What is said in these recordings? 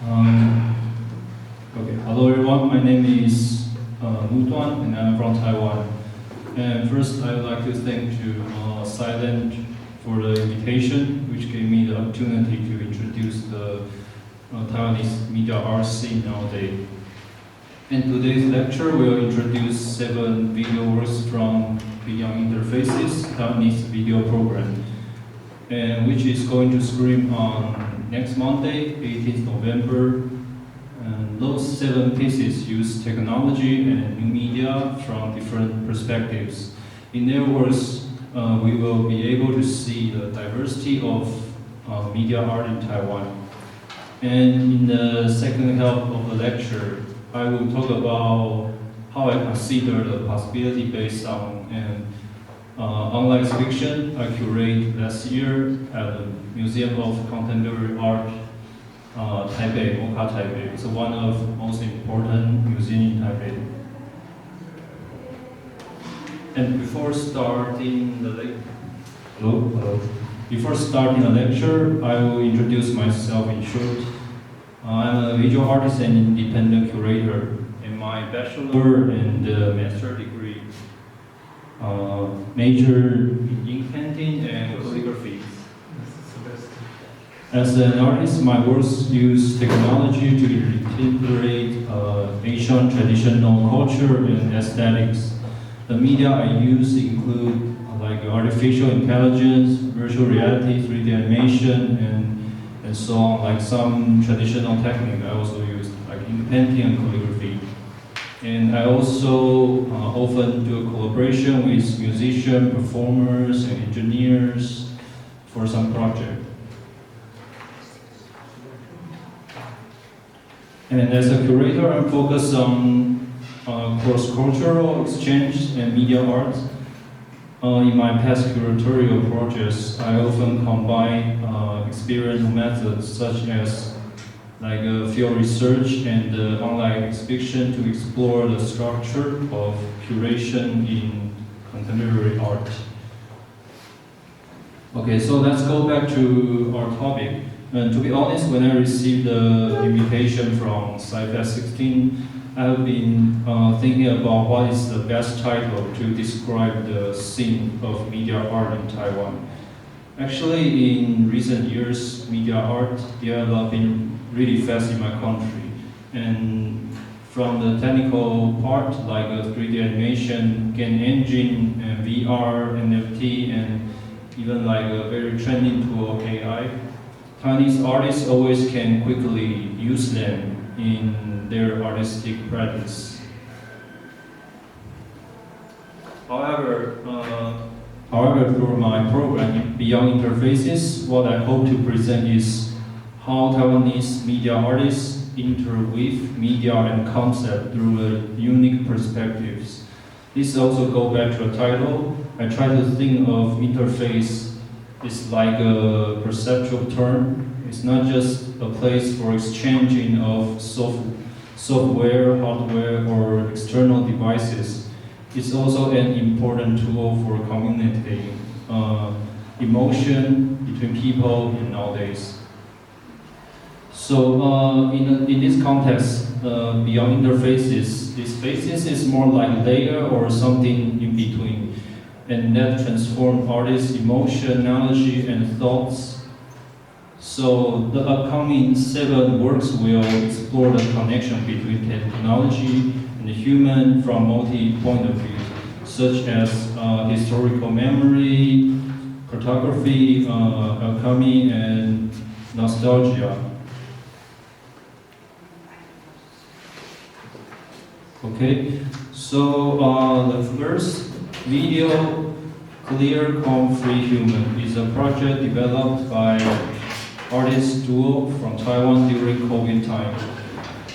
Um, okay, hello everyone. My name is Tuan, and I'm from Taiwan. And first, I would like to thank to Silent for the invitation, which gave me the opportunity to introduce the Taiwanese media art scene nowadays. In today's lecture, we'll introduce 7 video works from Beyond Interfaces, Taiwanese Video Program, and which is going to screen on next Monday, 18th November. And those 7 pieces use technology and new media from different perspectives. In their works, we will be able to see the diversity of media art in Taiwan. And in the second half of the lecture, I will talk about how I consider the possibility based on online exhibition I curated last year at the Museum of Contemporary Art, Taipei, Taipei. It's one of the most important museums in Taipei. And before starting the Before starting the lecture, I will introduce myself in short. I'm a visual artist and independent curator, and my bachelor and master degree major in ink painting and calligraphy. As an artist, my works use technology to integrate Asian traditional culture and aesthetics. The media I use include like artificial intelligence, virtual reality, 3D animation, and so on, like some traditional technique I also use, like ink painting and calligraphy. And I also often do a collaboration with musicians, performers, and engineers for some project. And as a curator, I'm focused on cross-cultural exchange and media art. In my past curatorial projects, I often combine experiential methods such as field research and online exhibition to explore the structure of curation in contemporary art. Okay, so let's go back to our topic. And to be honest, when I received the invitation from CYFEST16, I have been thinking about what is the best title to describe the scene of media art in Taiwan. Actually, in recent years, media art developing really fast in my country. And from the technical part, like 3D animation, game engine, and VR, NFT, and even like a very trending tool, AI, Taiwanese artists always can quickly use them in their artistic practice. However, through my program, Beyond Interfaces, what I hope to present is how Taiwanese media artists interweave media and concept through unique perspectives. This also goes back to a title. I try to think of interface is like a perceptual term. It's not just a place for exchanging of software, hardware, or external devices. It's also an important tool for communicating emotion between people nowadays. So in this context, beyond interfaces, these faces is more like layer or something in between, and that transform artists' emotionality and thoughts. So the upcoming 7 works will explore the connection between technology and the human from multi-point of view, such as historical memory, photography, alchemy, and nostalgia. Okay, so the first video, Clear, Calm, Free Human, is a project developed by artist duo from Taiwan during COVID time.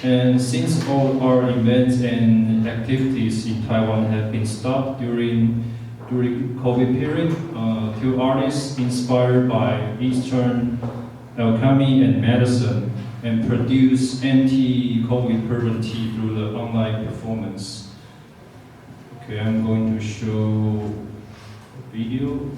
And since all our events and activities in Taiwan have been stopped during COVID period, 2 artists inspired by Eastern alchemy and medicine and produce anti-COVID purple tea through the online performance. Okay, I'm going to show a video.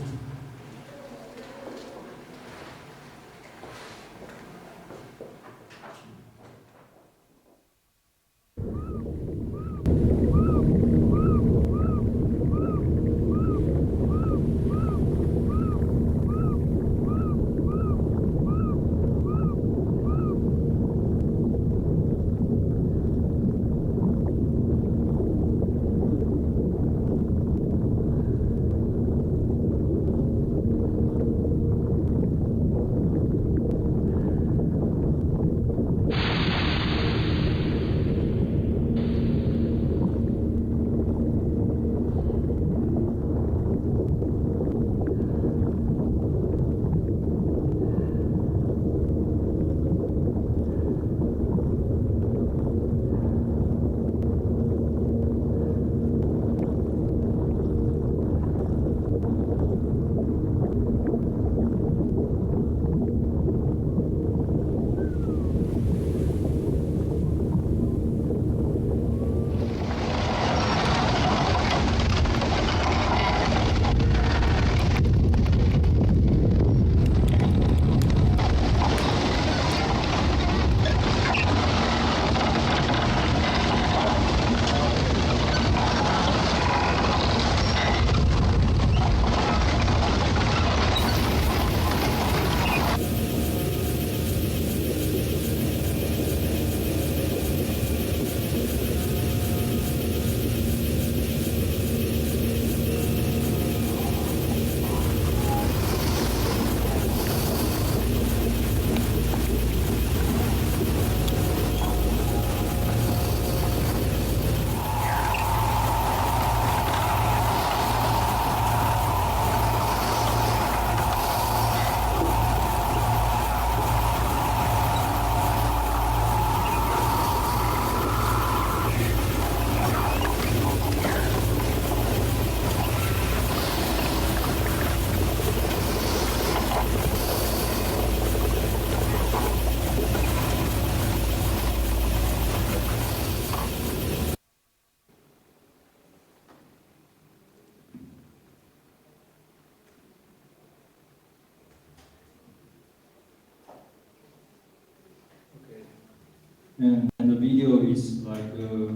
And the video is like a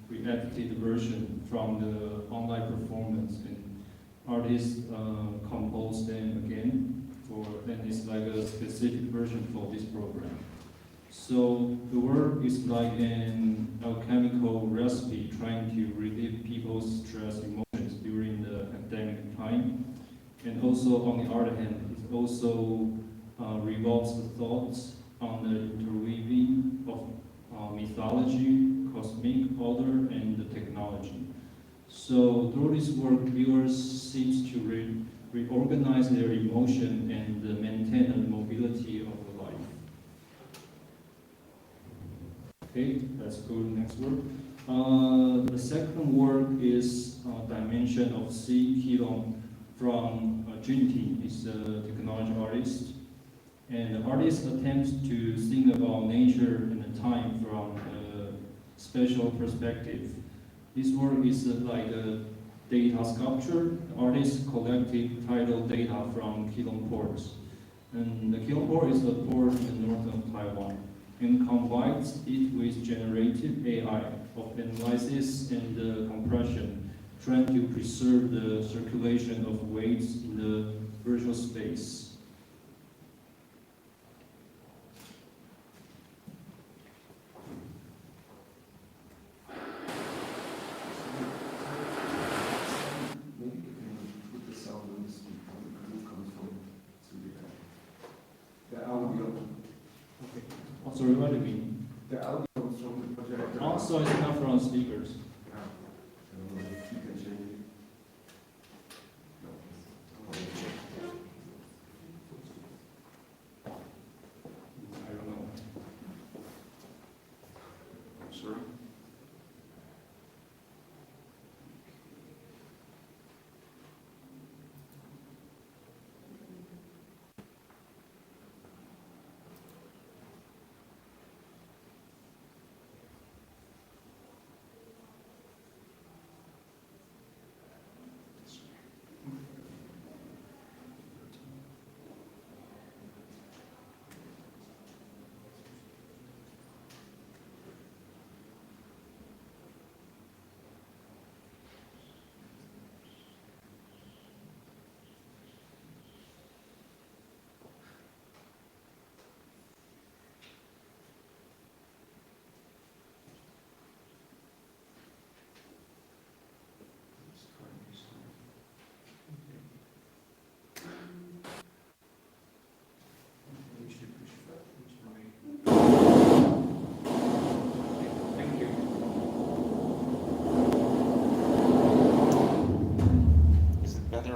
re-edited version from the online performance, and artists compose them again and it's like a specific version for this program. So the work is like an alchemical recipe trying to relieve people's stress emotions during the pandemic time. And also on the other hand, it also revolves the thoughts on the interweaving of mythology, cosmic order, and the technology. So through this work, viewers seek to reorganize their emotion and maintain the mobility of the life. Okay, let's go to the next work. The second work is Dimension of C.A from Junti. He's a technology artist. And the artist attempts to think about nature and time from a special perspective. This work is like a data sculpture. The artist collected tidal data from Keelung ports. And the Keelung port is a port in the north of Taiwan, and combines it with generative AI of analysis and compression, trying to preserve the circulation of weights in the virtual space. Sorry, what do you mean? The audio comes from the projector. Also, it's not from speakers. Yeah. So you can change it. I don't know. Sorry?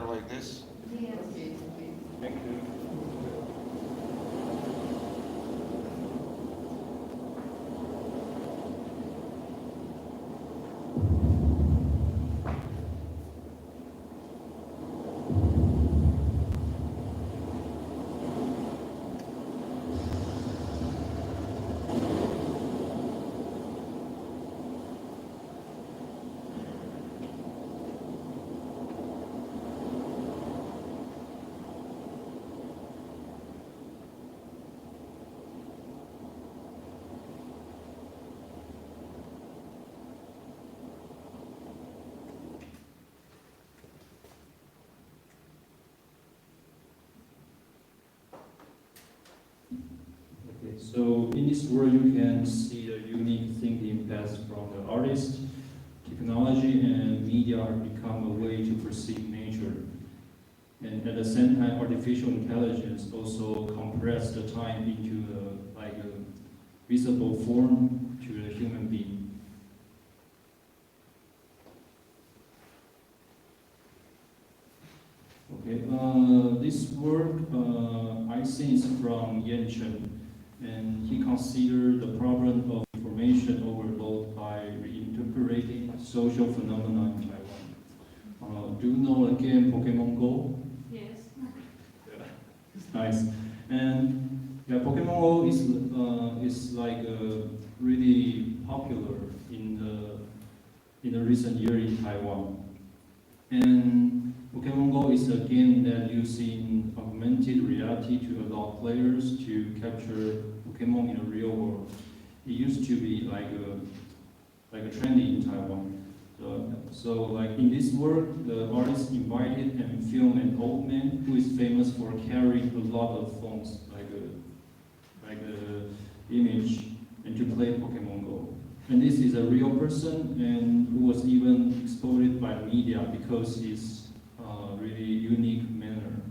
Like this? Yes. Thank you. So in this work, you can see the unique thinking path from the artist. Technology and media have become a way to perceive nature. And at the same time, artificial intelligence also compress the time into a visible form to the human being. Okay, this work, I.C.A is from Yen, and he considered the problem of information overload by reinterpreting social phenomena in Taiwan. Do you know the game Pokemon Go? Yes. Yeah, it's nice. And yeah, Pokemon Go is like really popular in the recent year in Taiwan. And Pokemon Go is a game that using augmented reality to allow players to capture Pokemon in the real world. it used to be like a trendy in Taiwan. So like in this work, the artist invited and filmed an old man who is famous for carrying a lot of phones, like a image, and to play Pokemon Go. And this is a real person, and who was even exposed by media because his really unique manner.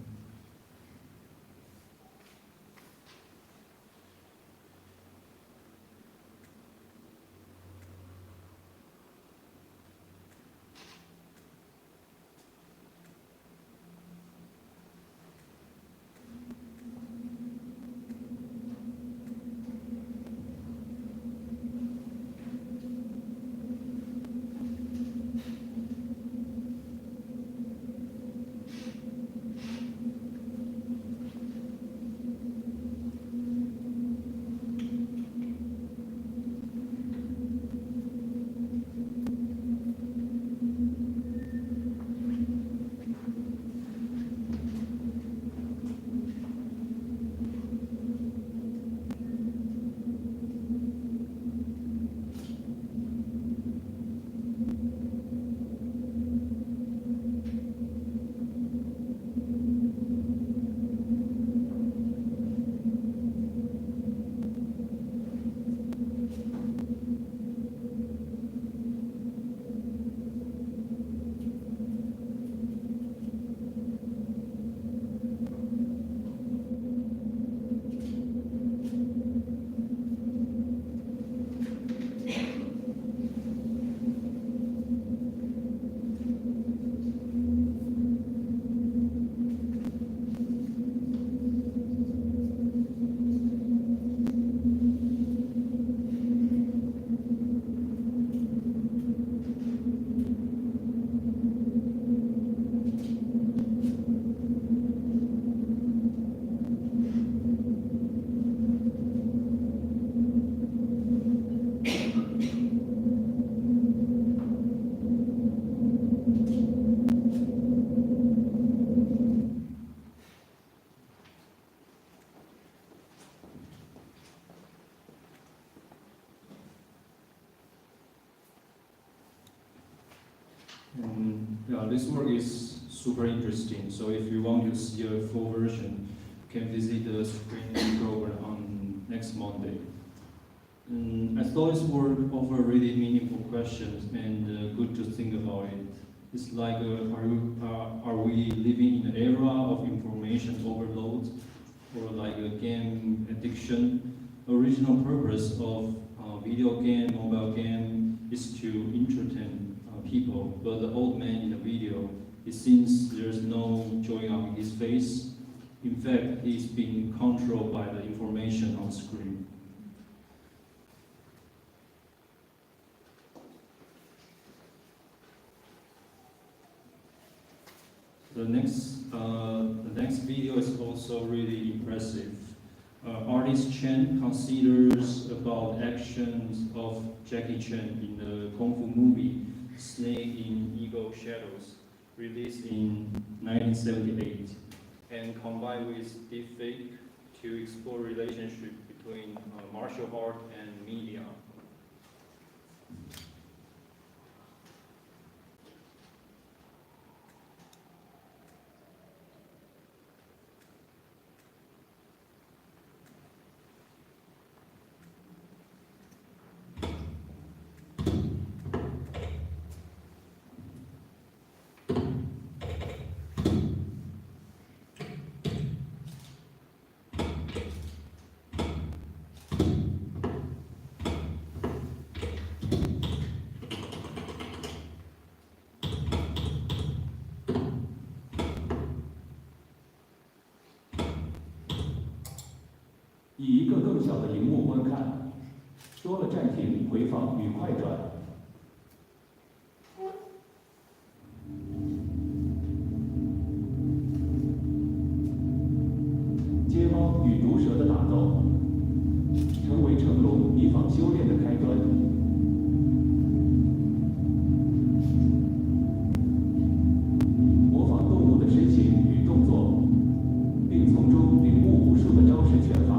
Yeah, this work is super interesting. So if you want to see a full version, you can visit the screening program on next Monday. I thought this work offered really meaningful questions and good to think about it. It's like, are we living in an era of information overload, or like a game addiction? Original purpose of video game, mobile game, is to entertain people, but the old man in the video, it seems there's no joy on his face. In fact, he's being controlled by the information on screen. The next video is also really impressive. Artist Chen considers about actions of Jackie Chan in the Kung Fu movie Snake in Eagle Shadows, released in 1978, and combined with deepfake to explore relationship between martial art and media.以一个更小的荧幕观看，说了暂停、回放与快转。街猫与毒蛇的打斗，成为成龙以仿修炼的开端。模仿动物的身形与动作，并从中领悟武术的招式拳法。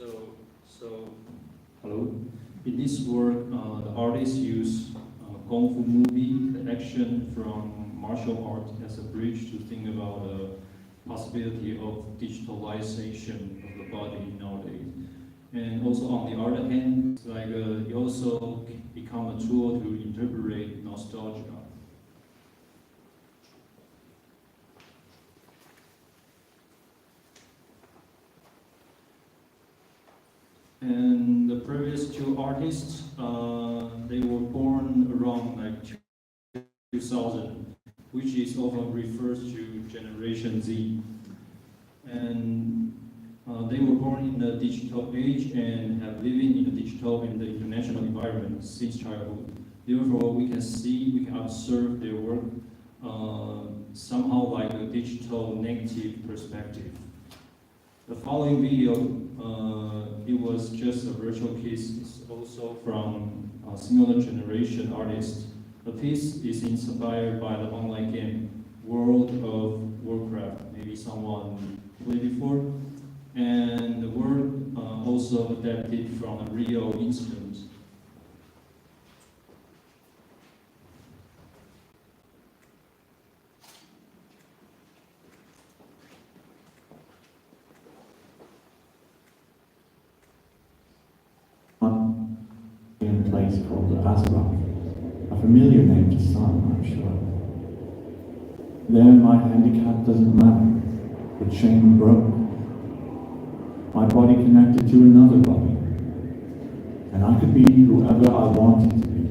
So, hello. In this work, the artist used Kung Fu movie, the action from martial art as a bridge to think about the possibility of digitalization of the body nowadays. And also on the other hand, it's like it also become a tool to interpret nostalgia. And the previous two artists, they were born around like 2000, which is often refers to Generation Z. And they were born in the digital age and have living in the digital and the international environment since childhood. Therefore, we can observe their work somehow like a digital negative perspective. The following video, it was just a virtual piece. It's also from a similar generation artist. The piece is inspired by the online game World of Warcraft. Maybe someone played before. And the work also adapted from a real incident. In a place called the Azeroth, a familiar name to some, I'm sure. There, my handicap doesn't matter. The chain broke. My body connected to another body, and I could be whoever I wanted to be.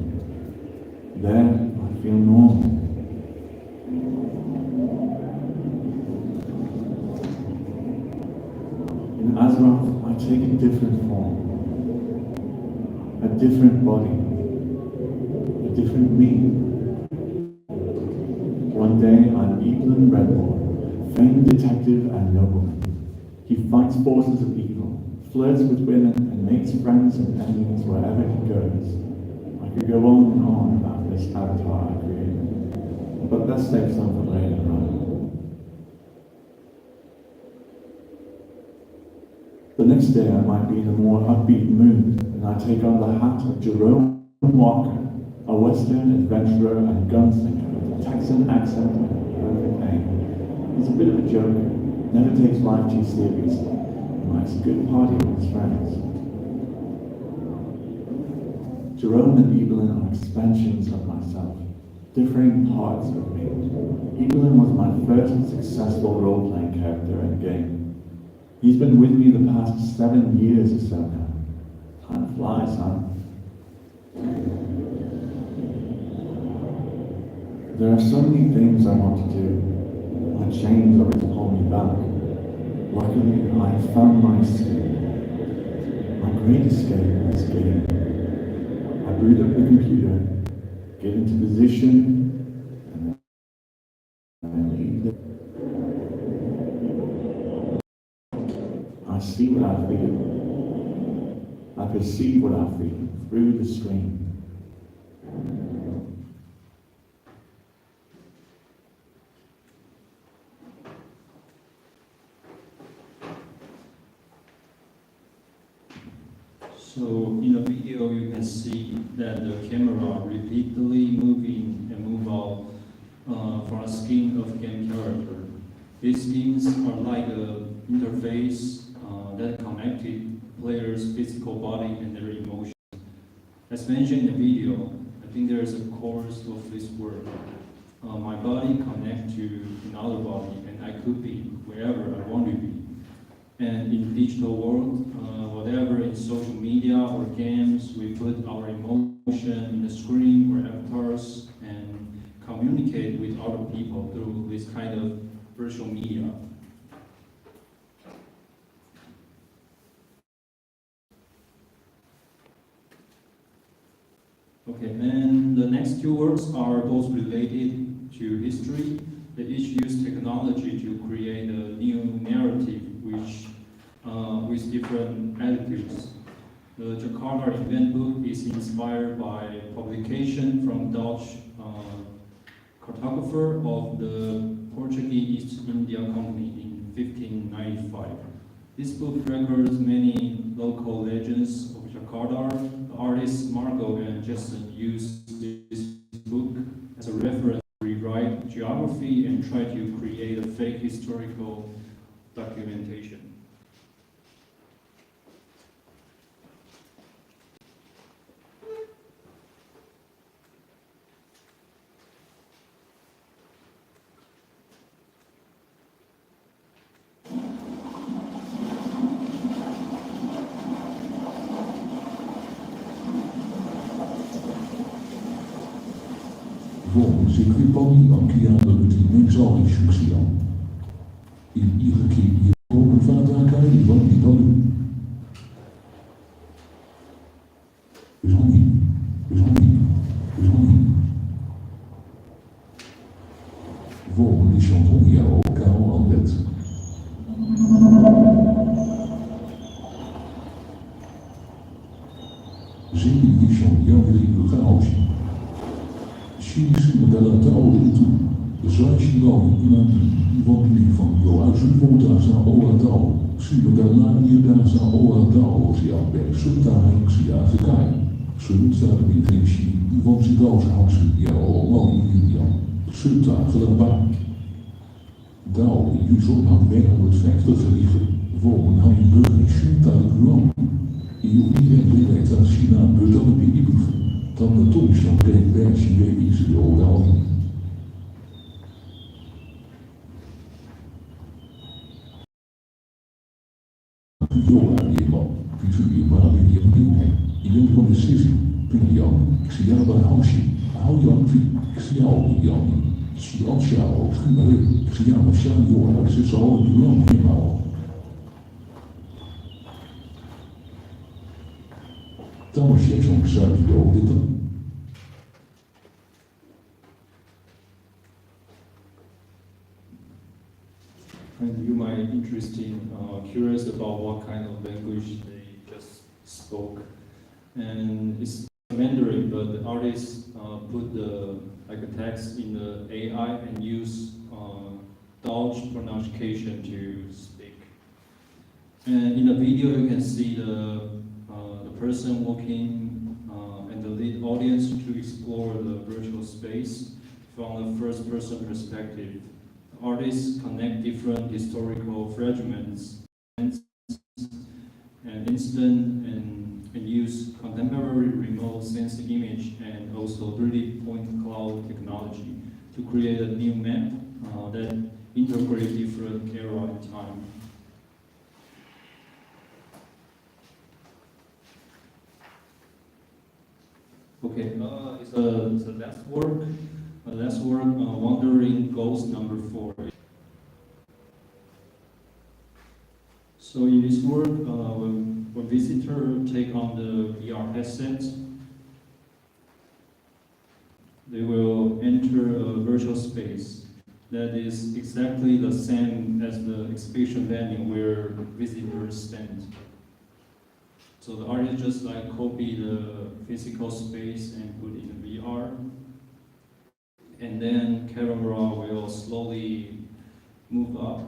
There, I feel normal. In Azeroth, I take a different form. A different body, a different me. One day I'm Evelyn Redmore, famed detective and nobleman. He fights forces of evil, flirts with women, and makes friends and enemies wherever he goes. I could go on about this avatar I created, but let's save some for later, right? The next day I might be in a more upbeat mood, and I take on the hat of Jerome Walker, a Western adventurer and gunslinger with a Texan accent and a perfect aim. He's a bit of a joker, never takes life too seriously, and likes a good party with his friends. Jerome and Evelyn are expansions of myself, differing parts of me. Evelyn was my first successful role-playing character in a game. He's been with me the past 7 years or so now. Time flies, huh? There are so many things I want to do. My chains always pull me back. Luckily, I found my escape. My great escape in this game. I boot up the computer, get into position, and then leave it. I see what I feel. I perceive what I feel through the screen. So in the video, you can see that the camera repeatedly moving and move out from a skin of game character. These skins are like an interface that connected players' physical body and their emotions. As mentioned in the video, I think there is a course of this work. My body connects to another body, and I could be wherever I want to be. And in the digital world, whatever in social media or games, we put our emotion in the screen or avatars and communicate with other people through this kind of virtual media. Okay, and the next two works are both related to history. They each use technology to create a new narrative which with different attitudes. The Jakarta event book is inspired by publication from Dutch cartographer of the Portuguese East India Company in 1595. This book records many local legends of Jakarta. The artists Margot and Jason used this book as a reference to rewrite geography and try to create a fake historical documentation. Bon, c'est que parmi un qui a de die mensen instructie. Iedere keer hier komen van het aankijken, die van die dan nu. Is nog niet. Is nog niet. Is nog niet. Volgende is Chanton, ja, ook Karel aan bed. Zeker is Chanton, ja, weer in de chaos. Chinese modellen te oude toe. De Zuid-China die van Joachim Volta Oa Dao, Sumedala Yedasa Oa Dao, Sia Bij Sutta Sia Zekai, Sutta de Bitinci, die van Zidao Housen, ja, allemaal in Julia, Sutta Gelaba. Dao in Juzon had 250 geliegen, volgen hij burger Sutta de Guam. Iedereen weet dat China bedankt bij die dan de toestand tegen Bergje is de Oral. Joa, die man, die voor je maar in je opnieuw. Je bent van de sissie, ben Jan, ik zie jou bij Hansje, hou Jan, ik zie jou, Jan, ik zie jou, ik zie jou, maar Sjan, Joa, ik zit zo al in de land helemaal. Dan was je zo'n zuid-Jood, dit dan. And you might be curious about what kind of language they just spoke. And it's Mandarin, but the artists put the text in the AI and use Dutch pronunciation to speak. And in the video, you can see the person walking and the lead audience to explore the virtual space from the first-person perspective. Artists connect different historical fragments and instant and use contemporary remote sensing image and also 3D point cloud technology to create a new map that integrates different era and time. Okay, it's the last work. Wandering Ghost number 4. So in this work, when visitors take on the VR headset, they will enter a virtual space that is exactly the same as the exhibition venue where visitors stand. So the artist just copy the physical space and put in the VR. And then camera will slowly move up.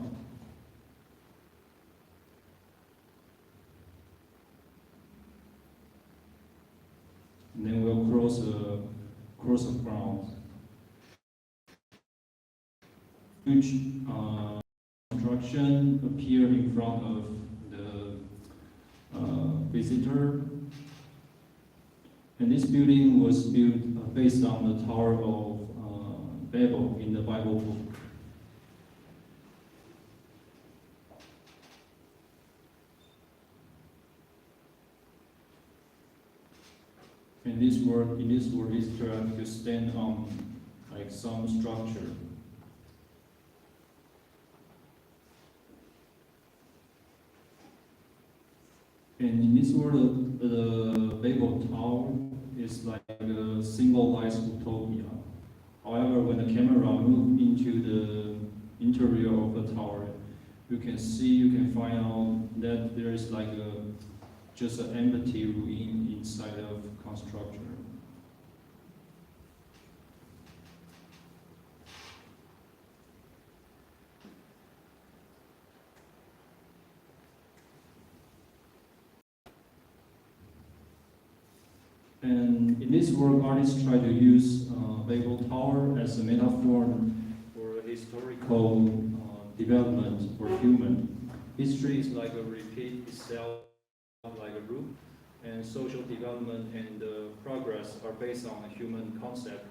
And then we'll cross a ground. Huge construction appear in front of the visitor. And this building was built based on the Tower of Babel in the Bible book. In this world, visitor have to stand on some structure. And in this world, the Babel Tower is like a symbolized utopia. However, when the camera moves into the interior of the tower, you can find out that there is just an empty ruin inside of construction. And in this work, artists try to use Babel Tower as a metaphor for historical development for human. History is like a repeat itself like a loop, and social development and progress are based on a human concept.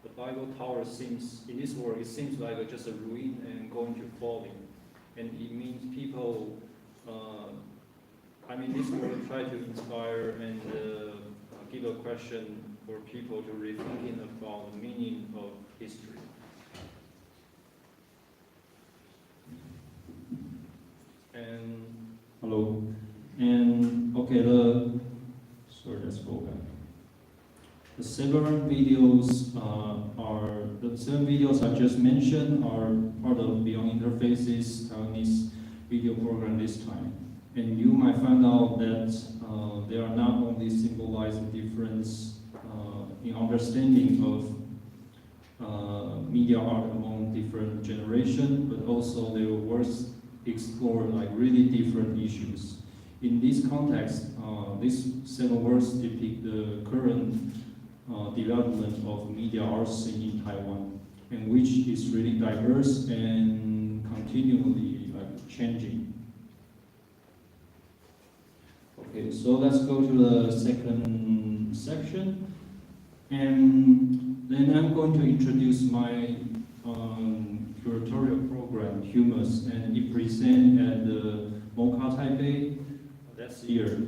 The Bible Tower seems, in this work, it seems like just a ruin and going to falling. And it means people, this work try to inspire and give a question for people to rethinking about the meaning of history. And hello. And okay, let's go back. The seven videos I just mentioned are part of Beyond Interfaces Taiwanese Video Program this time. And you might find out that they are not only symbolizing difference in understanding of media art among different generations, but also their works explore like really different issues. In this context, these seven works depict the current development of media art scene in Taiwan, and which is really diverse and continually changing. Okay, so let's go to the second section, and then I'm going to introduce my curatorial program, Humus, and it presented at the MoCA Taipei last year.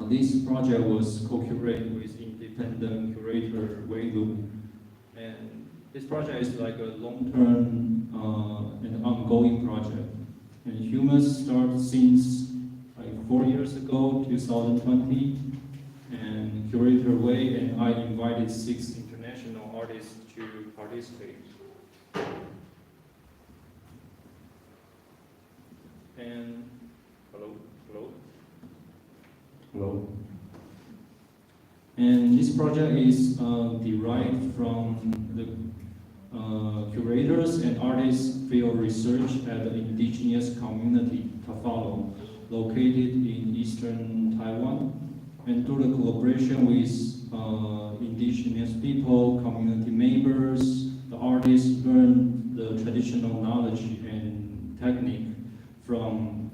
This project was co-curated with independent curator Wei Lu, and this project is like a long-term and ongoing project. And Humus started since 4 years ago, 2020, and curator Wei and I invited 6 international artists to participate. And hello. And this project is derived from the curators and artists field research at the indigenous community Tafalo, located in eastern Taiwan, and through the collaboration with indigenous people, community members, the artists learn the traditional knowledge and technique from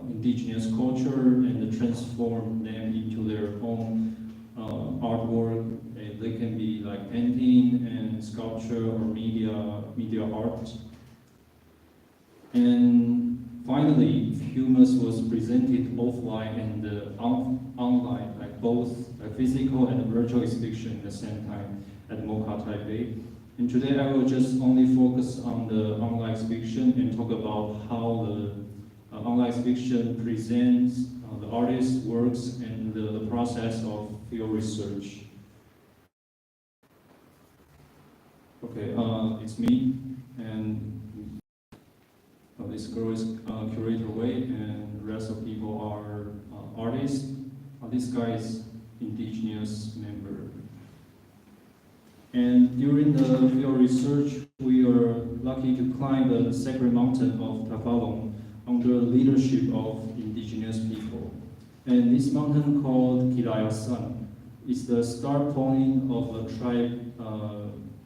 indigenous culture and transform them into their own artwork. They can be like painting and sculpture or media art. And finally, Humus was presented offline and online, like both a physical and a virtual exhibition at the same time at MoCA Taipei. And today I will just only focus on the online exhibition and talk about how the online exhibition presents the artist's works and the process of field research. Okay, it's me, and this girl is curator Wei, and the rest of people are artists. This guy is indigenous member. And during the field research, we are lucky to climb the sacred mountain of Tafalong under the leadership of indigenous people. And this mountain called Kilayasan is the start point of a tribe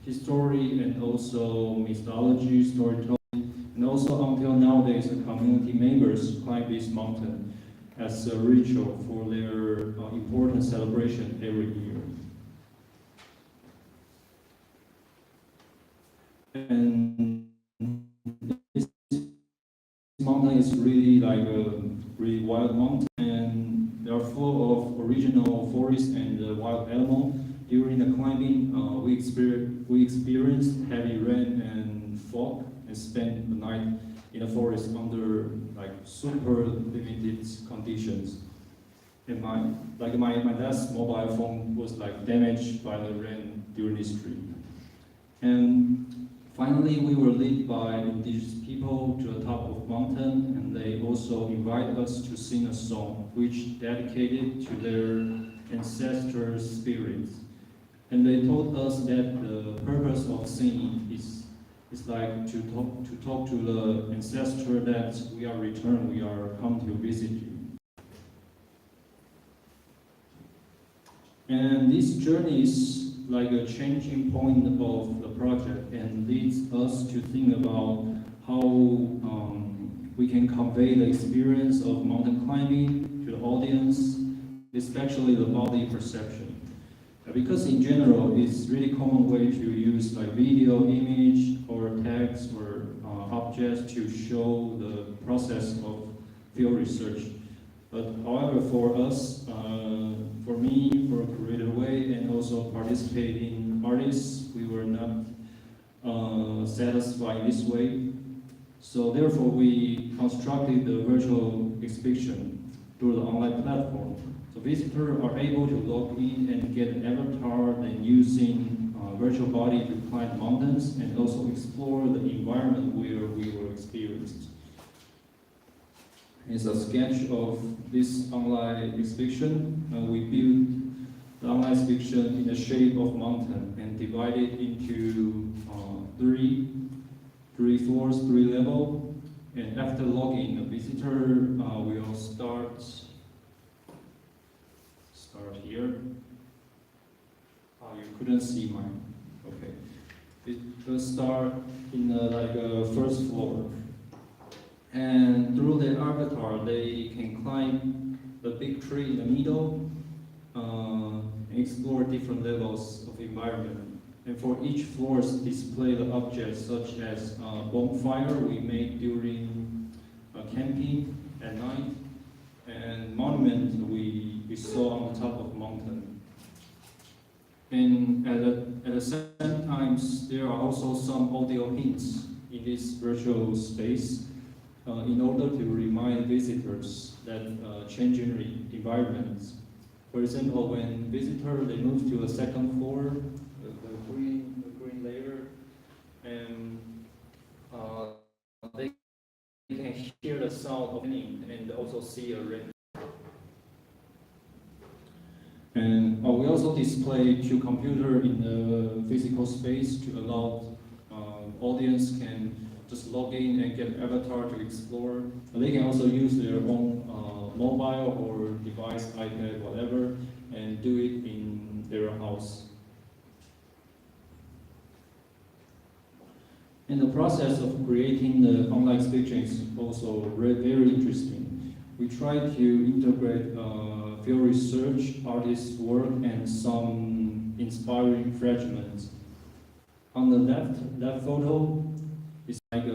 history and also mythology, storytelling, and also until nowadays the community members climb this mountain as a ritual for their important celebration every year. And this mountain is really like a really wild mountain, and they are full of original forest and wild animals. During the climbing, we experienced heavy rain and fog, and spent the night in the forest under like super limited conditions. And my last mobile phone was like damaged by the rain during this trip. And finally, we were led by indigenous people to the top of the mountain, and they also invited us to sing a song which dedicated to their ancestor spirits. And they told us that the purpose of singing is like to talk to the ancestor that we are returned, we are come to visit you. And this journey is like a changing point of the project and leads us to think about how we can convey the experience of mountain climbing to the audience, especially the body perception. Because in general, it's really common way to use like video, image, or text, or objects to show the process of field research. But however, for us, for me, for Creative Way, and also participating artists, we were not satisfied this way. So therefore, we constructed the virtual exhibition through the online platform. So visitors are able to log in and get an avatar, then using virtual body to climb mountains and also explore the environment where we were experienced. It's a sketch of this online exhibition. We built the online exhibition in the shape of mountain and divided into three floors, 3 levels. And after logging a visitor, we'll start here. You couldn't see mine. Okay. It will start in like a first floor. And through the avatar, they can climb the big tree in the middle, and explore different levels of environment. And for each floor, display the objects such as bonfire we made during camping at night, and monument we saw on the top of mountain. And at the same time, there are also some audio hints in this virtual space in order to remind visitors that changing environments. For example, when visitors they move to a second floor, the green layer, and they can hear the sound of rain and also see a rain. And we also display 2 computers in the physical space to allow audience can just log in and get an avatar to explore. They can also use their own mobile or device, iPad, whatever, and do it in their house. And the process of creating the online exhibition is also very interesting. We try to integrate field research, artist work, and some inspiring fragments. On the left photo is like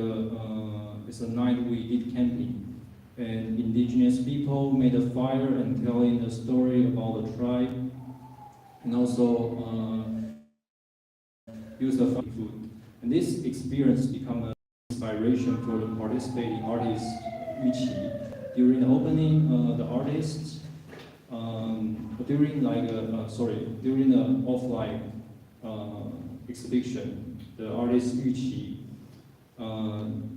it's a night we did camping, and indigenous people made a fire and telling a story about the tribe, and also use the food. And this experience became an inspiration for the participating artist I.C.A. During the opening, the artists during the offline exhibition, the artist I.C.A.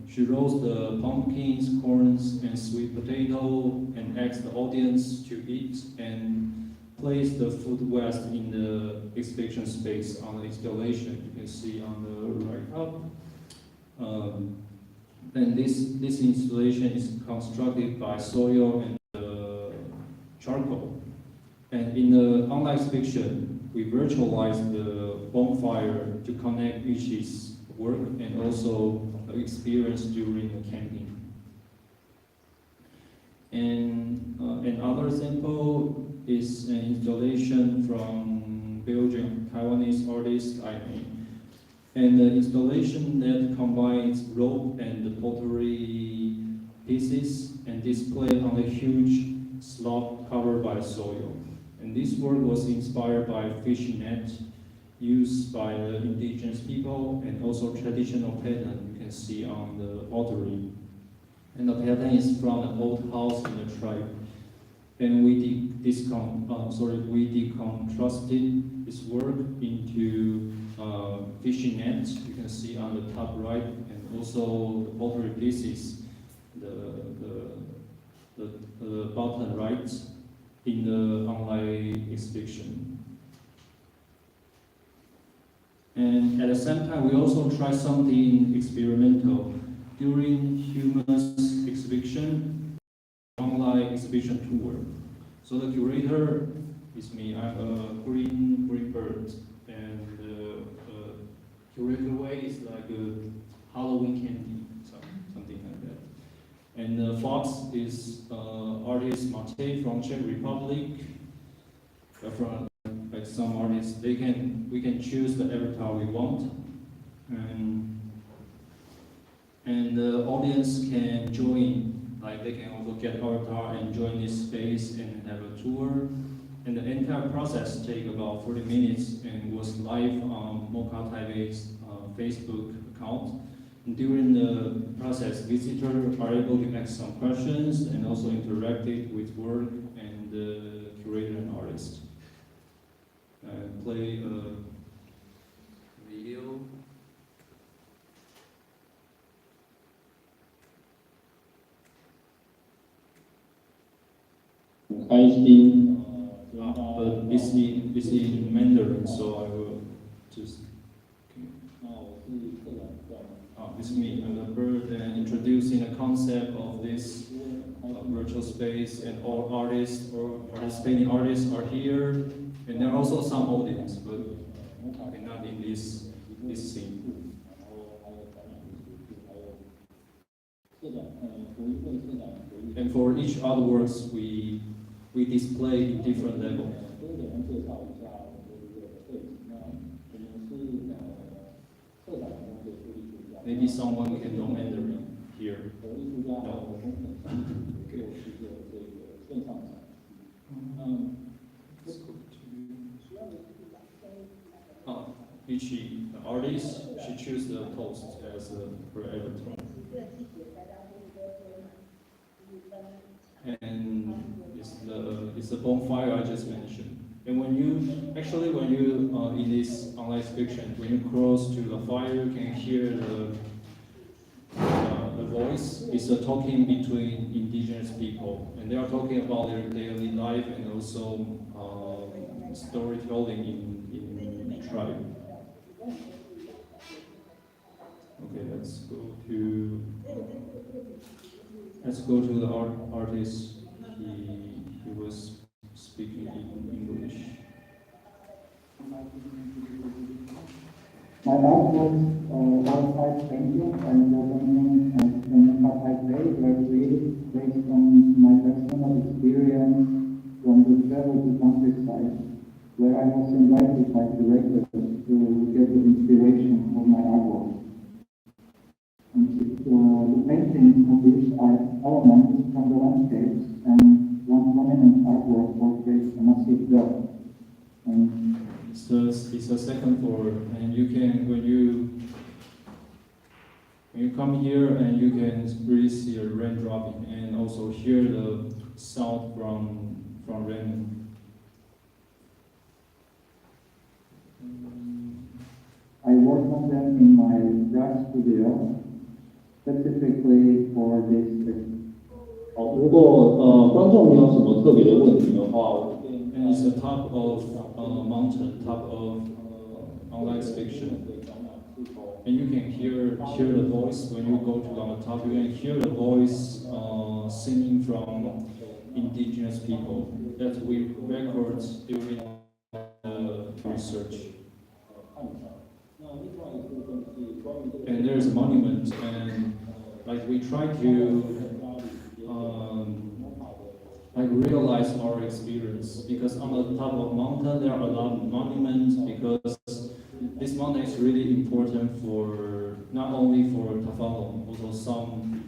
She roasts the pumpkins, corns, and sweet potato, and asks the audience to eat and place the food waste in the exhibition space on the installation. You can see on the right up. And this installation is constructed by soil and charcoal. And in the online exhibition, we virtualize the bonfire to connect I.C.A.'s work and also experience during the camping. And another sample is an installation from Belgium, Taiwanese artist I.C.A. And the installation that combines rope and pottery pieces and displayed on a huge slab covered by soil. And this work was inspired by fishing net used by the indigenous people and also traditional pattern you can see on the pottery. And the pattern is from an old house in the tribe. And we decontrusted this work into fishing nets. You can see on the top right, and also the pottery pieces, the bottom right in the online exhibition. And at the same time, we also try something experimental. During Human's exhibition, online exhibition tour. So the curator it's me. I'm a green bird, and curator way is like a Halloween candy, something like that. And the fox is artist Mate from Czech Republic. From like some artists, we can choose the avatar we want, and the audience can join. Like they can also get avatar and join this space and have a tour. And the entire process take about 40 minutes and was live on Mocha Taipei's Facebook account. And during the process, visitors are able to ask some questions and also interacted with work and the curator and artist. Play a video. But it's in Mandarin, so I will just. This is me. I'm the bird, and introducing the concept of this virtual space, and all artists or participating artists are here, and there are also some audience, but not in this scene. And for each artworks, we display in different levels. Maybe someone can know Mandarin here. No. Okay. Let's go to each artist, she choose the post as her avatar. And it's the bonfire I just mentioned. And when you in this online exhibition, when you cross to the fire, you can hear the voice. It's a talking between indigenous people, and they are talking about their daily life and also storytelling in tribe. Okay, let's go to the artist. He was speaking in English. My artworks, outside painting and painting in Taipei were created based on my personal experience from the travel to countryside, where I was invited by curators to get the inspiration for my artwork. And the paintings of these are elements from the landscapes, and one prominent artwork portrays a massive dog. And it's a second floor, and you can when you come here, and you can really see a rain dropping, and also hear the sound from rain. I work on them in my brush studio, specifically for this. 好，如果观众没有什么特别的问题的话， And it's the top of mountain, top of online fiction. And you can hear the voice when you go to the top. You can hear the voice singing from indigenous people that we record during research. And there's a monument, and like we try to like realize our experience, because on the top of mountain there are a lot of monuments, because this mountain is really important for not only for Tafalong, also some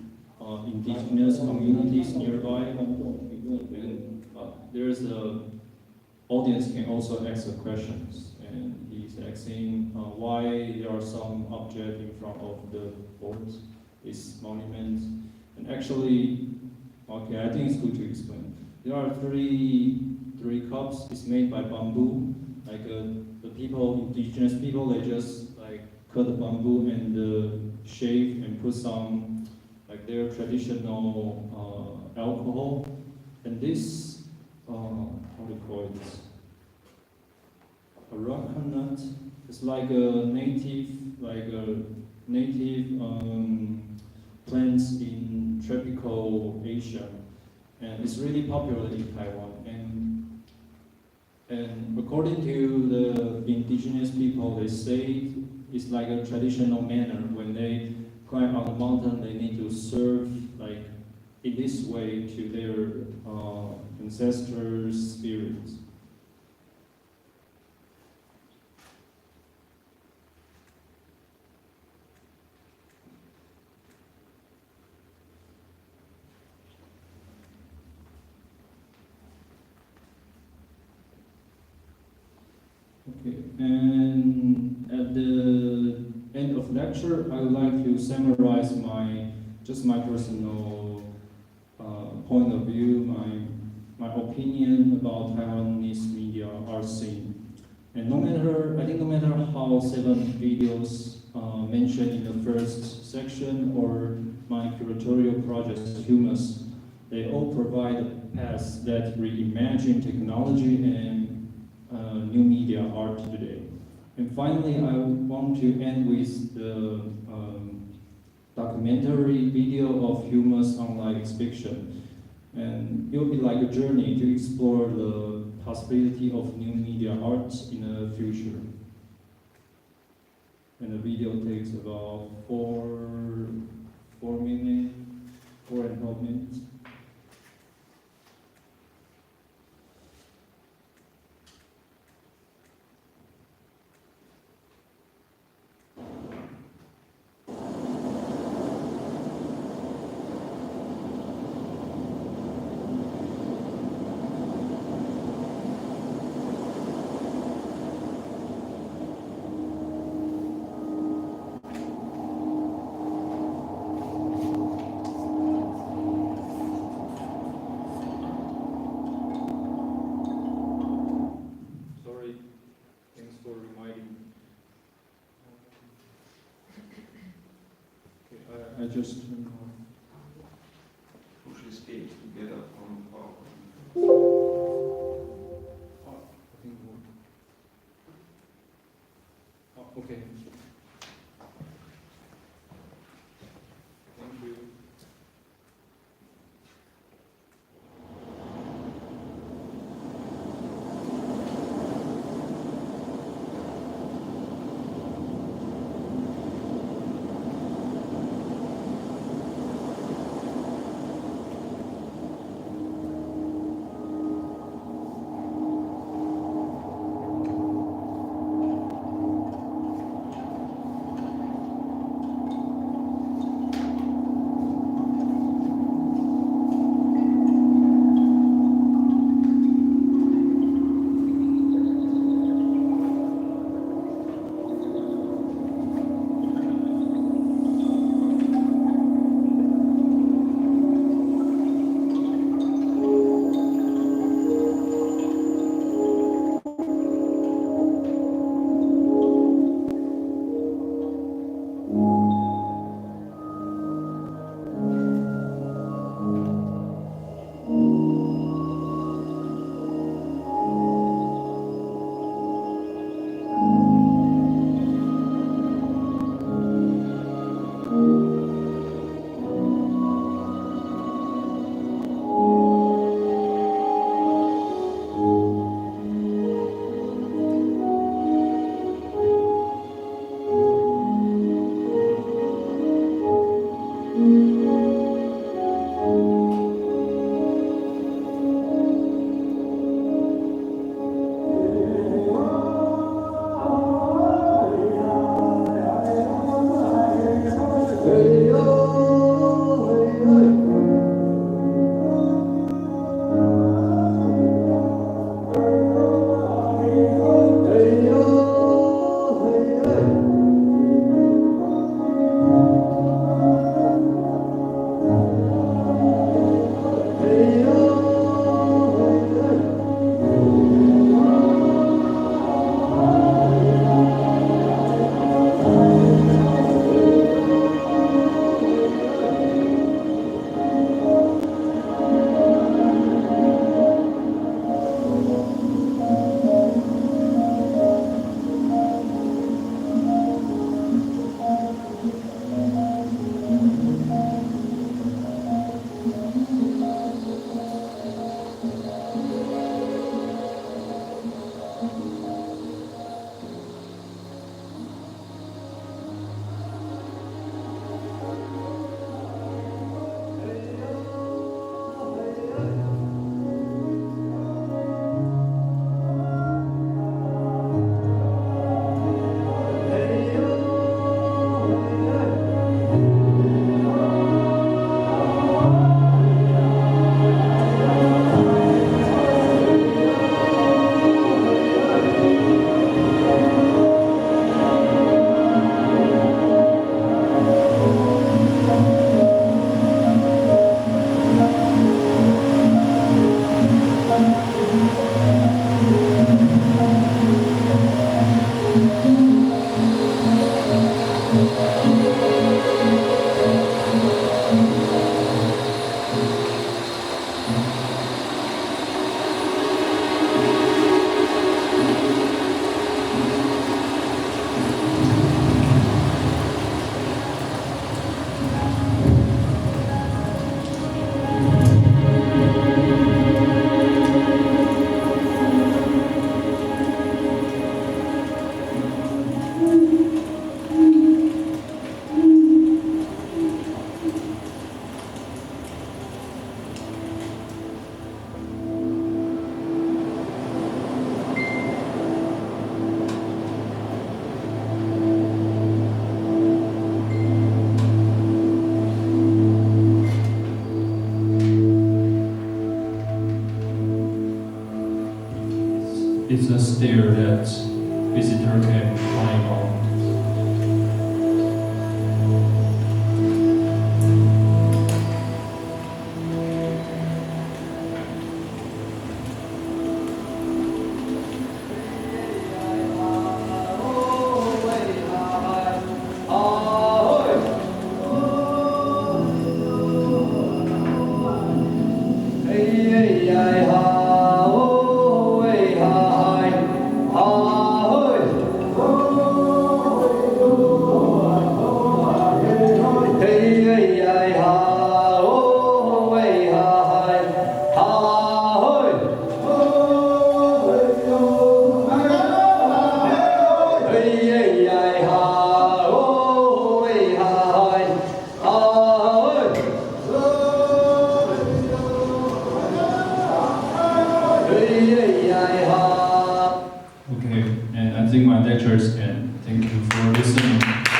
indigenous communities nearby. And there's a audience can also ask questions, and he's asking why there are some objects in front of the fort, this monument. And actually, okay, I think it's good to explain. There are three cups. It's made by bamboo. Like the people, indigenous people, they just like cut the bamboo and shave and put some like their traditional alcohol. And this, how do you call it? A coconut. It's like a native plants in tropical Asia. And it's really popular in Taiwan. And according to the indigenous people, they say it's like a traditional manner. When they climb on the mountain, they need to serve like in this way to their ancestors' spirits. Okay, and at the end of lecture, I would like to summarize my personal point of view, my opinion about Taiwanese media art scene. And I think no matter how 7 videos mentioned in the first section or my curatorial project, Humus, they all provide paths that reimagine technology and new media art today. And finally, I want to end with the documentary video of Humus Online Exhibition. And it will be like a journey to explore the possibility of new media art in the future. And the video takes about 4.5 minutes. I just turn on. Push the stage together on PowerPoint. Oh, I think okay. Thank you. it's a stair that visitor can climb on. Okay, and I think my lecture is end. Thank you for listening.